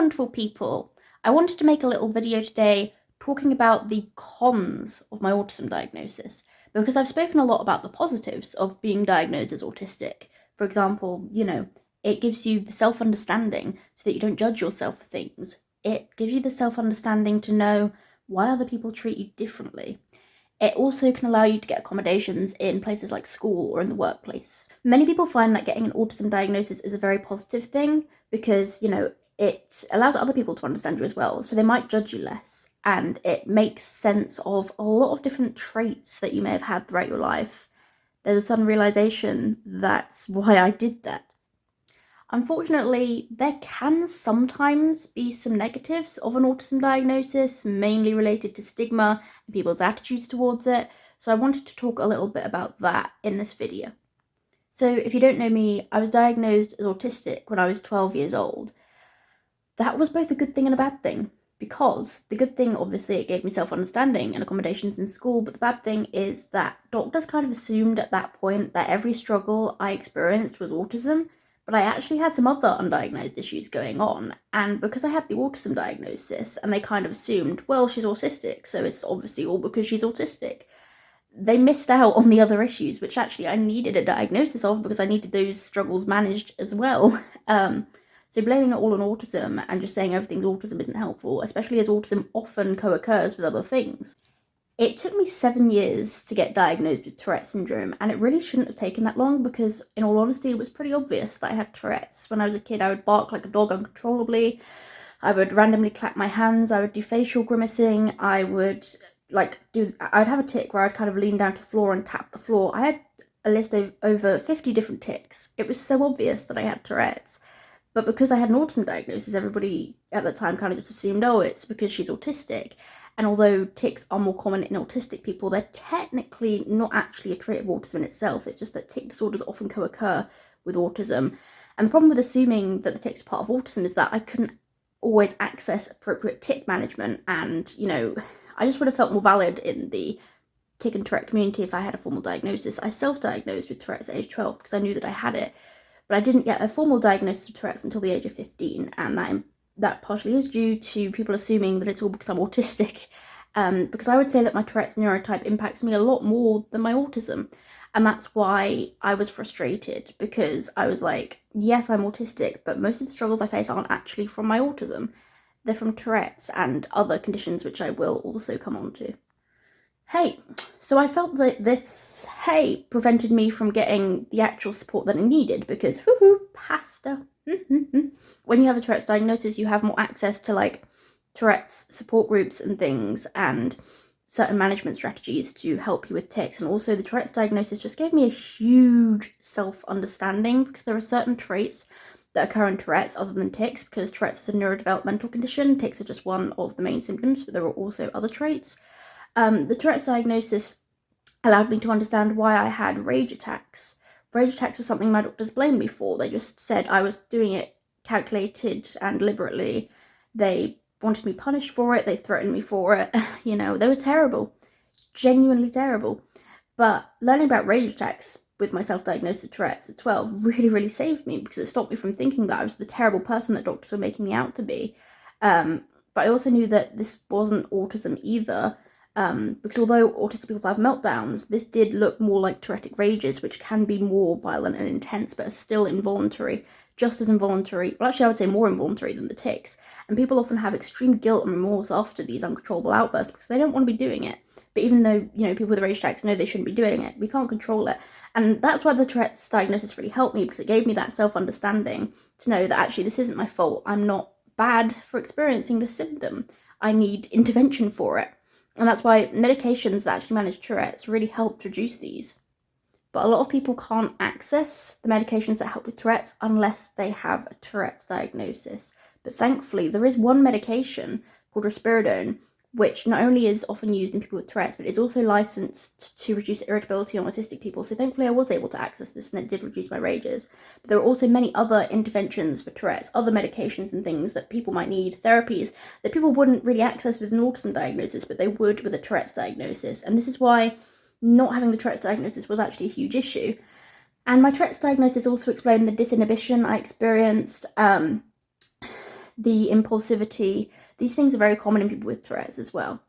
wonderful people. I wanted to make a little video today talking about the cons of my autism diagnosis, because I've spoken a lot about the positives of being diagnosed as autistic. For example, it gives you the self-understanding so that you don't judge yourself for things. It gives you the self-understanding to know why other people treat you differently. It also can allow you to get accommodations in places like school or in the workplace. Many people find that getting an autism diagnosis is a very positive thing because, it allows other people to understand you as well, so they might judge you less, and it makes sense of a lot of different traits that you may have had throughout your life. There's a sudden realization that's why I did that. Unfortunately, there can sometimes be some negatives of an autism diagnosis, mainly related to stigma and people's attitudes towards it, so I wanted to talk a little bit about that in this video. So if you don't know me, I was diagnosed as autistic when I was 12 years old. That was both a good thing and a bad thing, because the good thing, obviously, it gave me self-understanding and accommodations in school, but the bad thing is that doctors kind of assumed at that point that every struggle I experienced was autism, but I actually had some other undiagnosed issues going on, and because I had the autism diagnosis, and they kind of assumed, well, she's autistic, so it's obviously all because she's autistic, they missed out on the other issues, which actually I needed a diagnosis of because I needed those struggles managed as well. So blaming it all on autism and just saying everything's autism isn't helpful, especially as autism often co-occurs with other things. It took me 7 years to get diagnosed with Tourette syndrome, and it really shouldn't have taken that long because, in all honesty, it was pretty obvious that I had Tourette's. When I was a kid, I would bark like a dog uncontrollably, I would randomly clap my hands, I would do facial grimacing, I would I'd have a tick where I'd kind of lean down to the floor and tap the floor. I had a list of over 50 different tics. It was so obvious that I had Tourette's. But because I had an autism diagnosis, everybody at the time kind of just assumed, oh, it's because she's autistic. And although tics are more common in autistic people, they're technically not actually a trait of autism in itself. It's just that tic disorders often co-occur with autism. And the problem with assuming that the tics are part of autism is that I couldn't always access appropriate tic management, and, I just would have felt more valid in the tic and Tourette community if I had a formal diagnosis. I self-diagnosed with Tourette's at age 12 because I knew that I had it, but I didn't get a formal diagnosis of Tourette's until the age of 15, and that partially is due to people assuming that it's all because I'm autistic, because I would say that my Tourette's neurotype impacts me a lot more than my autism, and that's why I was frustrated, because I was like, yes, I'm autistic, but most of the struggles I face aren't actually from my autism. They're from Tourette's and other conditions, which I will also come on to. So I felt that this prevented me from getting the actual support that I needed, because pasta. When you have a Tourette's diagnosis, you have more access to Tourette's support groups and things, and certain management strategies to help you with tics. And also the Tourette's diagnosis just gave me a huge self-understanding, because there are certain traits that occur in Tourette's other than tics, because Tourette's is a neurodevelopmental condition. Tics are just one of the main symptoms, but there are also other traits. The Tourette's diagnosis allowed me to understand why I had rage attacks. Rage attacks was something my doctors blamed me for. They just said I was doing it calculated and deliberately. They wanted me punished for it. They threatened me for it. They were terrible. Genuinely terrible. But learning about rage attacks with my self-diagnosis of Tourette's at 12 really, really saved me, because it stopped me from thinking that I was the terrible person that doctors were making me out to be. But I also knew that this wasn't autism either. Because although autistic people have meltdowns, this did look more like Tourettic rages, which can be more violent and intense, but are still involuntary, just as involuntary, well, actually I would say more involuntary than the tics, and people often have extreme guilt and remorse after these uncontrollable outbursts because they don't want to be doing it. But even though, people with rage attacks know they shouldn't be doing it, we can't control it. And that's why the Tourette's diagnosis really helped me, because it gave me that self-understanding to know that actually this isn't my fault. I'm not bad for experiencing this symptom. I need intervention for it. And that's why medications that actually manage Tourette's really help reduce these. But a lot of people can't access the medications that help with Tourette's unless they have a Tourette's diagnosis. But thankfully, there is one medication called risperidone, which not only is often used in people with Tourette's, but is also licensed to reduce irritability on autistic people. So thankfully I was able to access this, and it did reduce my rages. But there are also many other interventions for Tourette's, other medications and things that people might need, therapies that people wouldn't really access with an autism diagnosis, but they would with a Tourette's diagnosis. And this is why not having the Tourette's diagnosis was actually a huge issue. And my Tourette's diagnosis also explained the disinhibition I experienced, the impulsivity. These things are very common in people with Tourette's as well.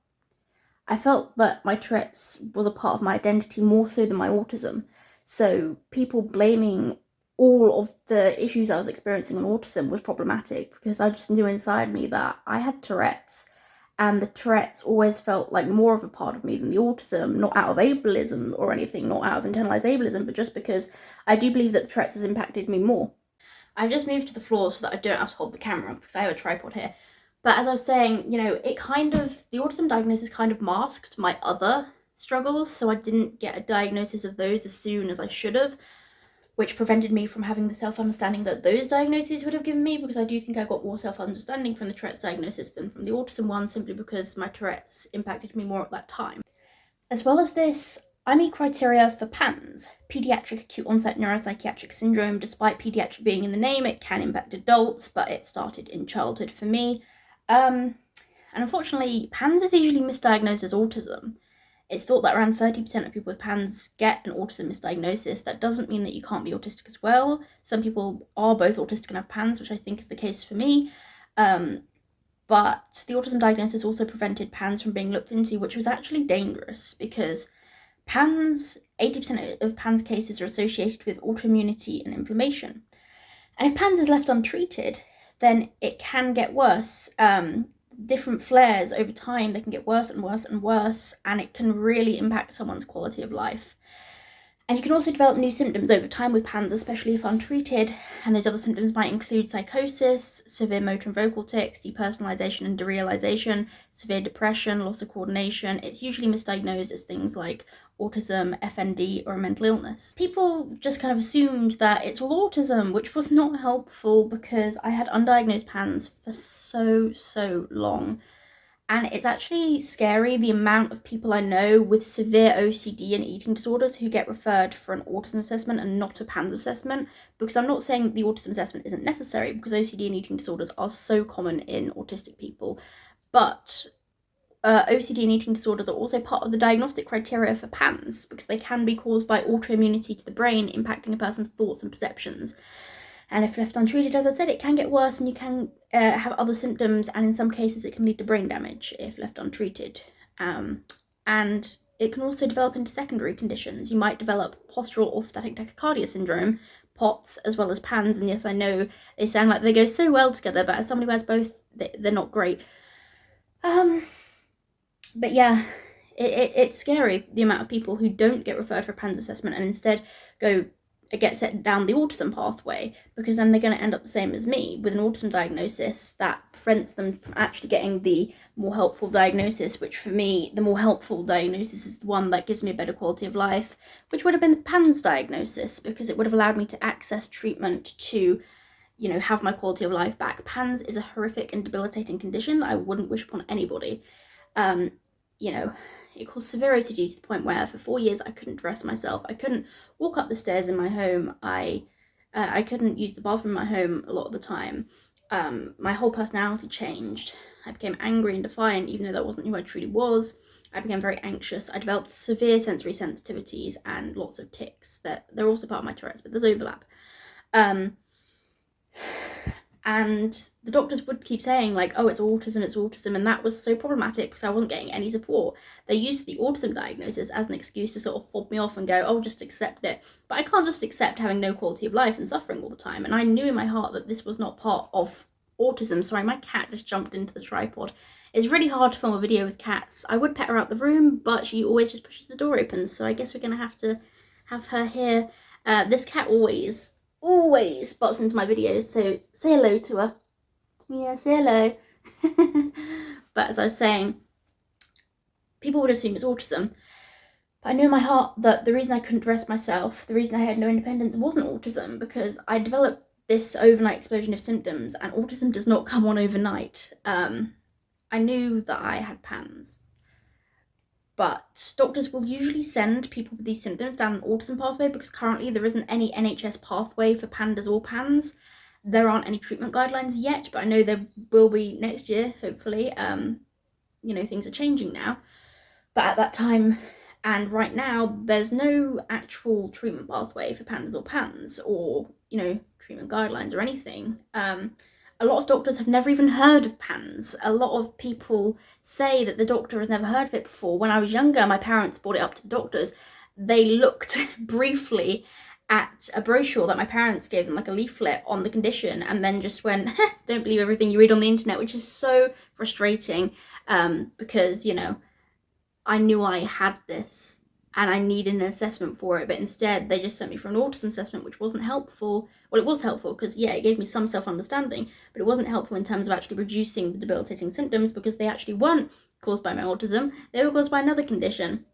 I felt that my Tourette's was a part of my identity more so than my autism. So people blaming all of the issues I was experiencing on autism was problematic, because I just knew inside me that I had Tourette's, and the Tourette's always felt like more of a part of me than the autism, not out of ableism or anything, not out of internalized ableism, but just because I do believe that the Tourette's has impacted me more. I've just moved to the floor so that I don't have to hold the camera because I have a tripod here. But as I was saying, the autism diagnosis kind of masked my other struggles, so I didn't get a diagnosis of those as soon as I should have, which prevented me from having the self-understanding that those diagnoses would have given me, because I do think I got more self-understanding from the Tourette's diagnosis than from the autism one, simply because my Tourette's impacted me more at that time. As well as this, I meet criteria for PANS, pediatric acute onset neuropsychiatric syndrome. Despite pediatric being in the name, it can impact adults, but it started in childhood for me. And unfortunately, PANS is usually misdiagnosed as autism. It's thought that around 30% of people with PANS get an autism misdiagnosis. That doesn't mean that you can't be autistic as well. Some people are both autistic and have PANS, which I think is the case for me. But the autism diagnosis also prevented PANS from being looked into, which was actually dangerous, because 80% of PANS cases are associated with autoimmunity and inflammation. And if PANS is left untreated, then it can get worse. Different flares over time, they can get worse and worse and worse, and it can really impact someone's quality of life. And you can also develop new symptoms over time with PANS, especially if untreated, and those other symptoms might include psychosis, severe motor and vocal tics, depersonalization and derealization, severe depression, loss of coordination. It's usually misdiagnosed as things like autism, FND, or a mental illness. People just kind of assumed that it's all autism, which was not helpful, because I had undiagnosed PANS for so long. And it's actually scary, the amount of people I know with severe OCD and eating disorders who get referred for an autism assessment and not a PANS assessment. Because I'm not saying that the autism assessment isn't necessary, because OCD and eating disorders are so common in autistic people. But OCD and eating disorders are also part of the diagnostic criteria for PANS, because they can be caused by autoimmunity to the brain, impacting a person's thoughts and perceptions. And if left untreated, as I said, it can get worse, and you can have other symptoms, and in some cases it can lead to brain damage if left untreated. And it can also develop into secondary conditions. You might develop postural orthostatic tachycardia syndrome, POTS, as well as PANS. And yes, I know they sound like they go so well together, but as somebody who has both, they're not great. But yeah, it's scary, the amount of people who don't get referred for a PANS assessment and instead get set down the autism pathway, because then they're going to end up the same as me with an autism diagnosis that prevents them from actually getting the more helpful diagnosis, which for me, the more helpful diagnosis is the one that gives me a better quality of life, which would have been the PANS diagnosis, because it would have allowed me to access treatment to, have my quality of life back. PANS is a horrific and debilitating condition that I wouldn't wish upon anybody. It caused severe OCD to the point where for 4 years I couldn't dress myself. I couldn't walk up the stairs in my home. I couldn't use the bathroom in my home a lot of the time. My whole personality changed. I became angry and defiant, even though that wasn't who I truly was. I became very anxious. I developed severe sensory sensitivities and lots of tics. They're also part of my Tourette's, but there's overlap. And the doctors would keep saying, like, oh, it's autism, and that was so problematic because I wasn't getting any support. They used the autism diagnosis as an excuse to sort of fob me off and go, oh, just accept it. But I can't just accept having no quality of life and suffering all the time. And I knew in my heart that this was not part of autism. Sorry, my cat just jumped into the tripod. It's really hard to film a video with cats. I would pet her out the room, but she always just pushes the door open, so I guess we're going to have her here. This cat always butts into my videos, so say hello to her. Yeah, say hello. But as I was saying, people would assume it's autism. But I knew in my heart that the reason I couldn't dress myself, the reason I had no independence, wasn't autism, because I developed this overnight explosion of symptoms, and autism does not come on overnight. I knew that I had PANS. But doctors will usually send people with these symptoms down an autism pathway, because currently there isn't any NHS pathway for PANDAS or PANS. There aren't any treatment guidelines yet, but I know there will be next year, hopefully. Things are changing now. But at that time, and right now, there's no actual treatment pathway for PANDAS or PANS, or, treatment guidelines or anything. A a lot of doctors have never even heard of PANS. A lot of people say that the doctor has never heard of it before. When I was younger, my parents brought it up to the doctors. They looked briefly at a brochure that my parents gave them, like a leaflet on the condition, and then just went, don't believe everything you read on the internet, which is so frustrating, because, you know, I knew I had this and I needed an assessment for it, but instead they just sent me for an autism assessment, which wasn't helpful. Well, it was helpful because, yeah, it gave me some self-understanding, but it wasn't helpful in terms of actually reducing the debilitating symptoms, because they actually weren't caused by my autism, they were caused by another condition.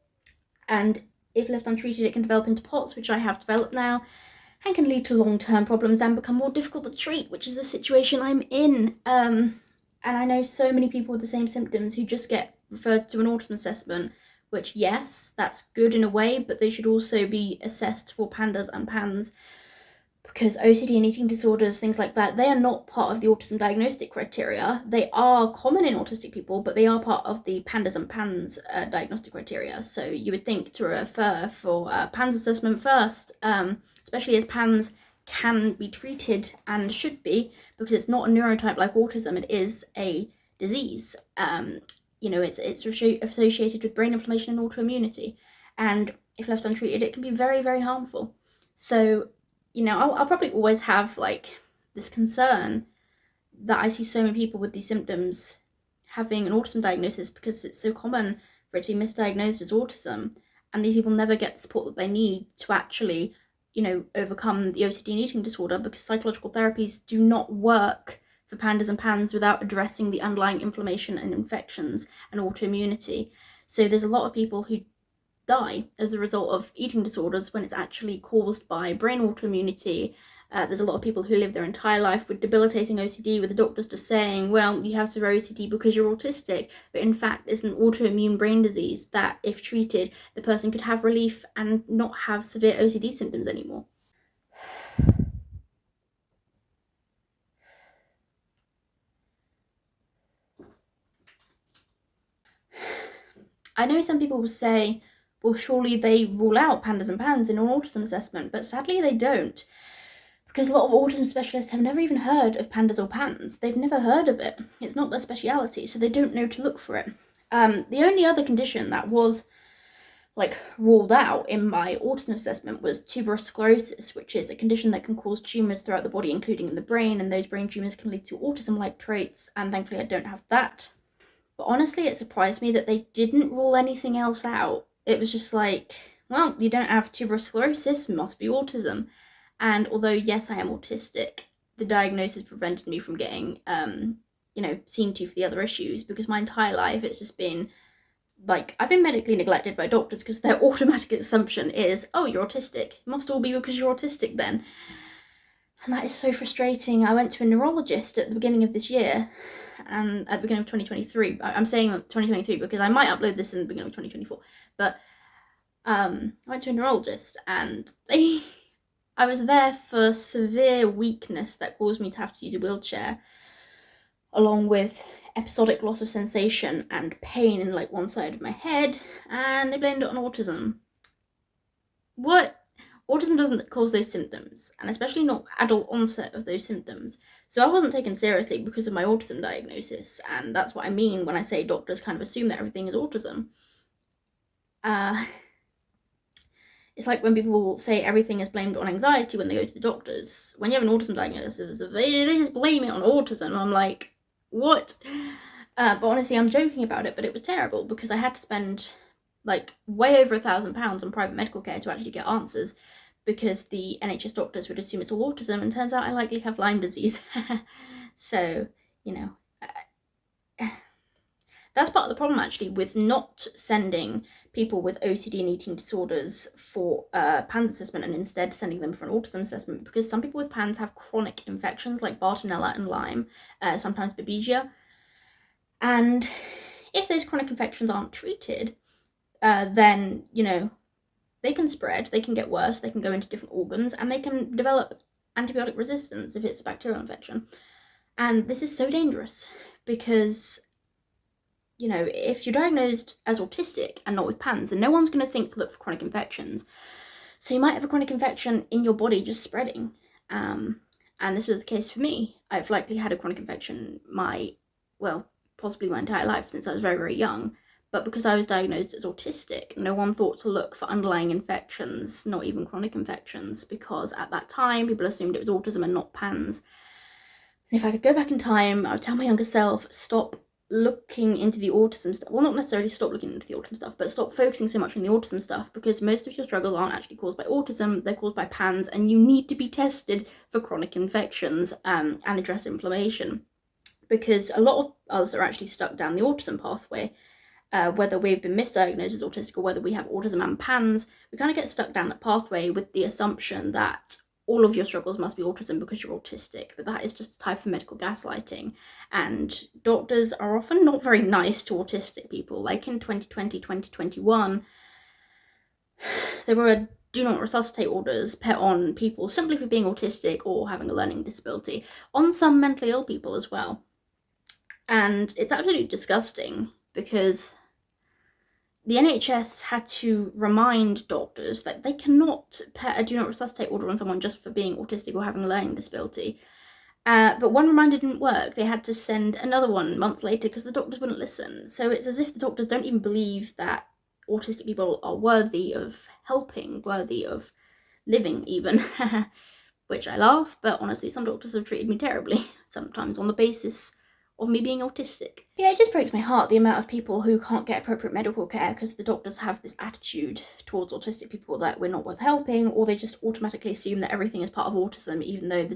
And if left untreated, it can develop into POTS, which I have developed now, and can lead to long-term problems and become more difficult to treat, which is the situation I'm in. And I know so many people with the same symptoms who just get referred to an autism assessment, which, yes, that's good in a way, but they should also be assessed for PANDAS and PANS, because OCD and eating disorders, things like that, they are not part of the autism diagnostic criteria. They are common in autistic people, but they are part of the PANDAS and PANS diagnostic criteria. So you would think to refer for PANS assessment first, especially as PANS can be treated and should be, because it's not a neurotype like autism, it is a disease. You know, it's associated with brain inflammation and autoimmunity, and if left untreated, it can be very, very harmful. So, you know, I'll probably always have like this concern that I see so many people with these symptoms having an autism diagnosis, because it's so common for it to be misdiagnosed as autism, and these people never get the support that they need to actually, you know, overcome the OCD and eating disorder, because psychological therapies do not work for PANDAS and PANS without addressing the underlying inflammation and infections and autoimmunity. So there's a lot of people who die as a result of eating disorders when it's actually caused by brain autoimmunity. There's a lot of people who live their entire life with debilitating OCD, with the doctors just saying, well, you have severe OCD because you're autistic, but in fact it's an autoimmune brain disease that, if treated, the person could have relief and not have severe OCD symptoms anymore. I know some people will say, well, surely they rule out PANDAS and PANS in an autism assessment, but sadly they don't, because a lot of autism specialists have never even heard of PANDAS or PANS. They've never heard of it. It's not their speciality, so they don't know to look for it. The only other condition that was like ruled out in my autism assessment was tuberous sclerosis, which is a condition that can cause tumours throughout the body, including in the brain, and those brain tumours can lead to autism-like traits, and thankfully I don't have that. But honestly, it surprised me that they didn't rule anything else out. It was just like, well, you don't have tuberous sclerosis, must be autism. And although, yes, I am autistic, the diagnosis prevented me from getting, you know, seen to for the other issues, because my entire life it's just been like, I've been medically neglected by doctors because their automatic assumption is, oh, you're autistic. It must all be because you're autistic then. And that is so frustrating. I went to a neurologist at the beginning of this year, and at the beginning of 2023. I'm saying 2023 because I might upload this in the beginning of 2024. But I went to a neurologist, and I was there for severe weakness that caused me to have to use a wheelchair, along with episodic loss of sensation and pain in like one side of my head, and they blamed it on autism. What? Autism doesn't cause those symptoms, and especially not adult onset of those symptoms. So I wasn't taken seriously because of my autism diagnosis, and that's what I mean when I say doctors kind of assume that everything is autism. It's like when people say everything is blamed on anxiety when they go to the doctors. When you have an autism diagnosis, they just blame it on autism. I'm like, what? But honestly, I'm joking about it, but it was terrible, because I had to spend like way over £1,000 on private medical care to actually get answers, because the NHS doctors would assume it's all autism, and turns out I likely have Lyme disease. So, you know, that's part of the problem actually with not sending people with OCD and eating disorders for PANS assessment, and instead sending them for an autism assessment, because some people with PANS have chronic infections like Bartonella and Lyme, sometimes Babesia, and if those chronic infections aren't treated, then, you know, they can spread, they can get worse, they can go into different organs, and they can develop antibiotic resistance if it's a bacterial infection. And this is so dangerous, because, you know, if you're diagnosed as autistic and not with PANS, then no one's going to think to look for chronic infections. So you might have a chronic infection in your body just spreading. And this was the case for me. I've likely had a chronic infection possibly my entire life since I was very, very young. But because I was diagnosed as autistic, no one thought to look for underlying infections, not even chronic infections, because at that time people assumed it was autism and not PANS. And if I could go back in time, I would tell my younger self, stop looking into the autism stuff. Well, not necessarily stop looking into the autism stuff, but stop focusing so much on the autism stuff, because most of your struggles aren't actually caused by autism, they're caused by PANS, and you need to be tested for chronic infections and address inflammation. Because a lot of us are actually stuck down the autism pathway. Whether we've been misdiagnosed as autistic or whether we have autism and PANS, we kind of get stuck down that pathway with the assumption that all of your struggles must be autism because you're autistic, but that is just a type of medical gaslighting. And doctors are often not very nice to autistic people. Like in 2020, 2021, there were do not resuscitate orders put on people simply for being autistic or having a learning disability, on some mentally ill people as well. And it's absolutely disgusting because the NHS had to remind doctors that they cannot put a do not resuscitate order on someone just for being autistic or having a learning disability. But one reminder didn't work. They had to send another one months later because the doctors wouldn't listen. So it's as if the doctors don't even believe that autistic people are worthy of helping, worthy of living even. Which I laugh, but honestly, some doctors have treated me terribly, sometimes on the basis of me being autistic. Yeah, it just breaks my heart, the amount of people who can't get appropriate medical care because the doctors have this attitude towards autistic people that we're not worth helping, or they just automatically assume that everything is part of autism, even though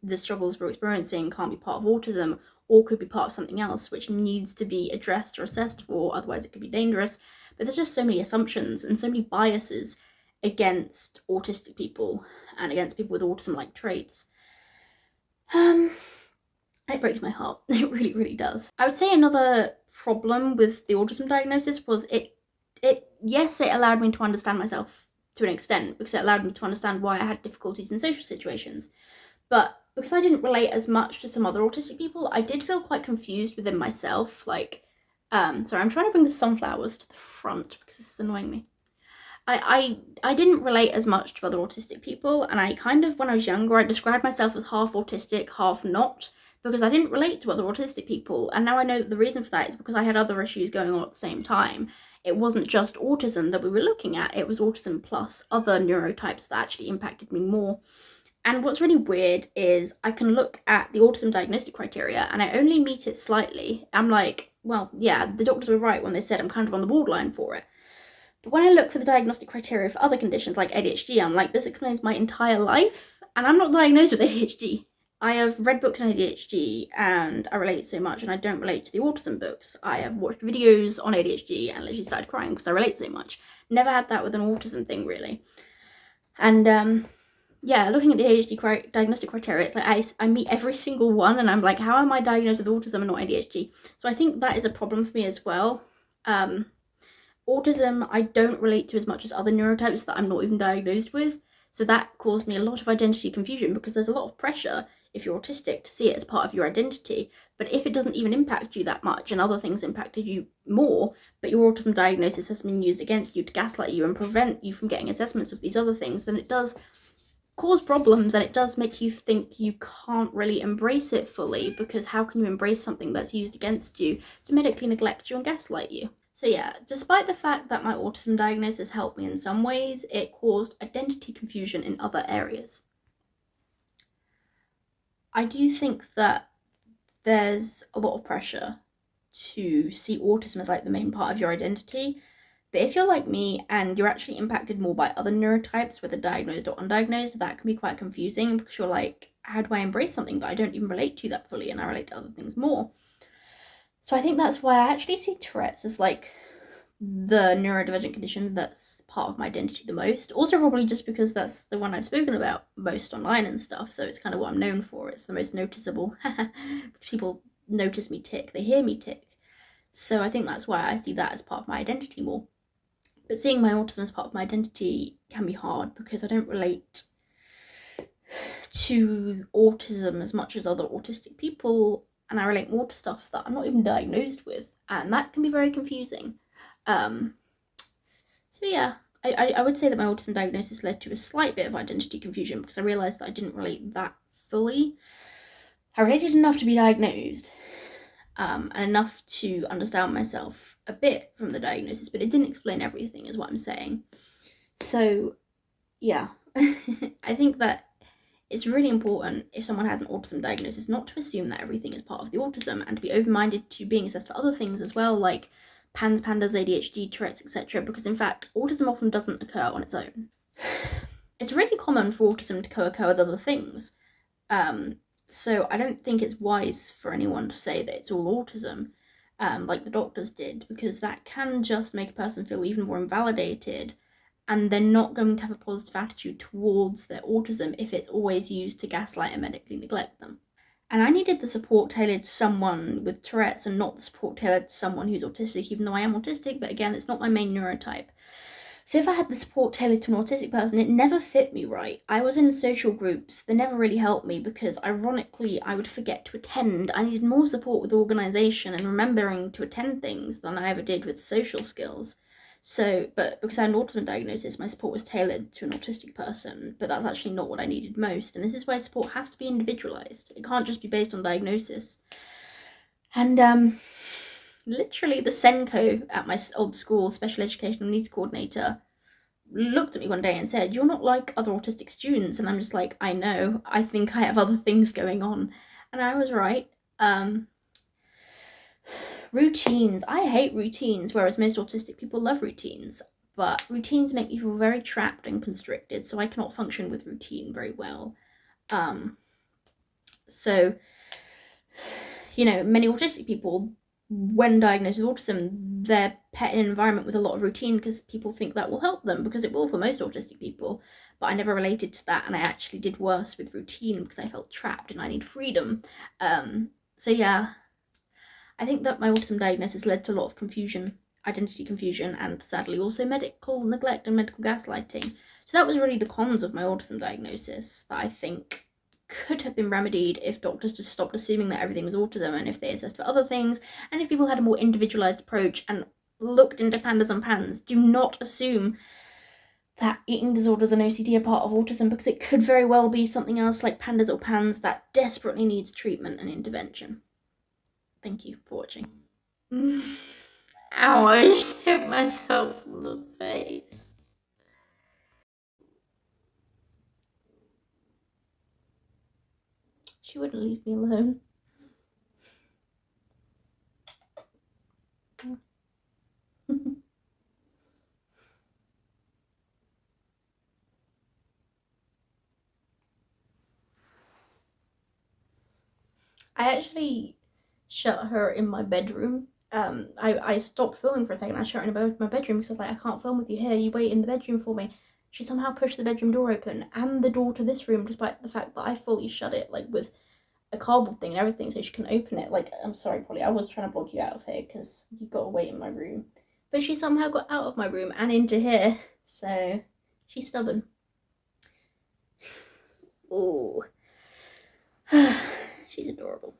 the struggles we're experiencing can't be part of autism, or could be part of something else which needs to be addressed or assessed for, otherwise it could be dangerous. But there's just so many assumptions and so many biases against autistic people and against people with autism-like traits. It breaks my heart. It really, really does. I would say another problem with the autism diagnosis was yes, it allowed me to understand myself to an extent, because it allowed me to understand why I had difficulties in social situations. But because I didn't relate as much to some other autistic people, I did feel quite confused within myself. Sorry, I'm trying to bring the sunflowers to the front because this is annoying me. I didn't relate as much to other autistic people, and I kind of, when I was younger, I described myself as half autistic, half not, because I didn't relate to other autistic people, and now I know that the reason for that is because I had other issues going on at the same time. It wasn't just autism that we were looking at, it was autism plus other neurotypes that actually impacted me more. And what's really weird is I can look at the autism diagnostic criteria and I only meet it slightly. I'm like, well, yeah, the doctors were right when they said I'm kind of on the borderline for it. But when I look for the diagnostic criteria for other conditions like ADHD, I'm like, this explains my entire life, and I'm not diagnosed with ADHD. I have read books on ADHD and I relate so much, and I don't relate to the autism books. I have watched videos on ADHD and literally started crying because I relate so much. Never had that with an autism thing, really. And yeah, looking at the ADHD diagnostic criteria, it's like I meet every single one, and I'm like, how am I diagnosed with autism and not ADHD? So I think that is a problem for me as well. Autism, I don't relate to as much as other neurotypes that I'm not even diagnosed with. So that caused me a lot of identity confusion, because there's a lot of pressure if you're autistic to see it as part of your identity. But if it doesn't even impact you that much and other things impacted you more, but your autism diagnosis has been used against you to gaslight you and prevent you from getting assessments of these other things, then it does cause problems, and it does make you think you can't really embrace it fully, because how can you embrace something that's used against you to medically neglect you and gaslight you? So yeah, despite the fact that my autism diagnosis helped me in some ways, it caused identity confusion in other areas. I do think that there's a lot of pressure to see autism as like the main part of your identity. But if you're like me and you're actually impacted more by other neurotypes, whether diagnosed or undiagnosed, that can be quite confusing, because you're like, how do I embrace something that I don't even relate to that fully, and I relate to other things more? So I think that's why I actually see Tourette's as like the neurodivergent condition that's part of my identity the most. Also probably just because that's the one I've spoken about most online and stuff, so it's kind of what I'm known for. It's the most noticeable. People notice me tick, they hear me tick. So I think that's why I see that as part of my identity more. But seeing my autism as part of my identity can be hard, because I don't relate to autism as much as other autistic people, and I relate more to stuff that I'm not even diagnosed with, and that can be very confusing. So yeah, I would say that my autism diagnosis led to a slight bit of identity confusion, because I realised that I didn't relate that fully. I related enough to be diagnosed, and enough to understand myself a bit from the diagnosis, but it didn't explain everything, is what I'm saying. So, yeah, I think that it's really important if someone has an autism diagnosis not to assume that everything is part of the autism, and to be open-minded to being assessed for other things as well, like PANS, PANDAS, ADHD, Tourette's, etc. Because in fact, autism often doesn't occur on its own. It's really common for autism to co-occur with other things. So I don't think it's wise for anyone to say that it's all autism, like the doctors did, because that can just make a person feel even more invalidated, and they're not going to have a positive attitude towards their autism if it's always used to gaslight and medically neglect them. And I needed the support tailored to someone with Tourette's and not the support tailored to someone who's autistic, even though I am autistic, but again, it's not my main neurotype. So if I had the support tailored to an autistic person, it never fit me right. I was in social groups, they never really helped me because ironically I would forget to attend. I needed more support with organisation and remembering to attend things than I ever did with social skills. So, but because I had an autism diagnosis, my support was tailored to an autistic person, but that's actually not what I needed most. And this is why support has to be individualised. It can't just be based on diagnosis. And literally the Senko at my old school, special educational needs coordinator, looked at me one day and said, "You're not like other autistic students." And I'm just like, I know, I think I have other things going on. And I was right. Routines. I hate routines, whereas most autistic people love routines. But routines make me feel very trapped and constricted, so I cannot function with routine very well. So, many autistic people, when diagnosed with autism, they're put in an environment with a lot of routine because people think that will help them, because it will for most autistic people. But I never related to that, and I actually did worse with routine because I felt trapped and I need freedom. So yeah, I think that my autism diagnosis led to a lot of confusion, identity confusion, and sadly also medical neglect and medical gaslighting. So that was really the cons of my autism diagnosis that I think could have been remedied if doctors just stopped assuming that everything was autism, and if they assessed for other things, and if people had a more individualized approach and looked into pandas and pans. Do not assume that eating disorders and OCD are part of autism, because it could very well be something else like pandas or pans that desperately needs treatment and intervention. Thank you for watching. Ow, I just hit myself in the face. She wouldn't leave me alone. I actually shut her in my bedroom. I stopped filming for a second. I shut her in my bedroom because I was like, I can't film with you here. You wait in the bedroom for me. She somehow pushed the bedroom door open and the door to this room, despite the fact that I fully shut it, like with a cardboard thing and everything, so she can open it. Like, I'm sorry, Polly, I was trying to block you out of here because you got to wait in my room. But she somehow got out of my room and into here, so she's stubborn. Ooh. She's adorable.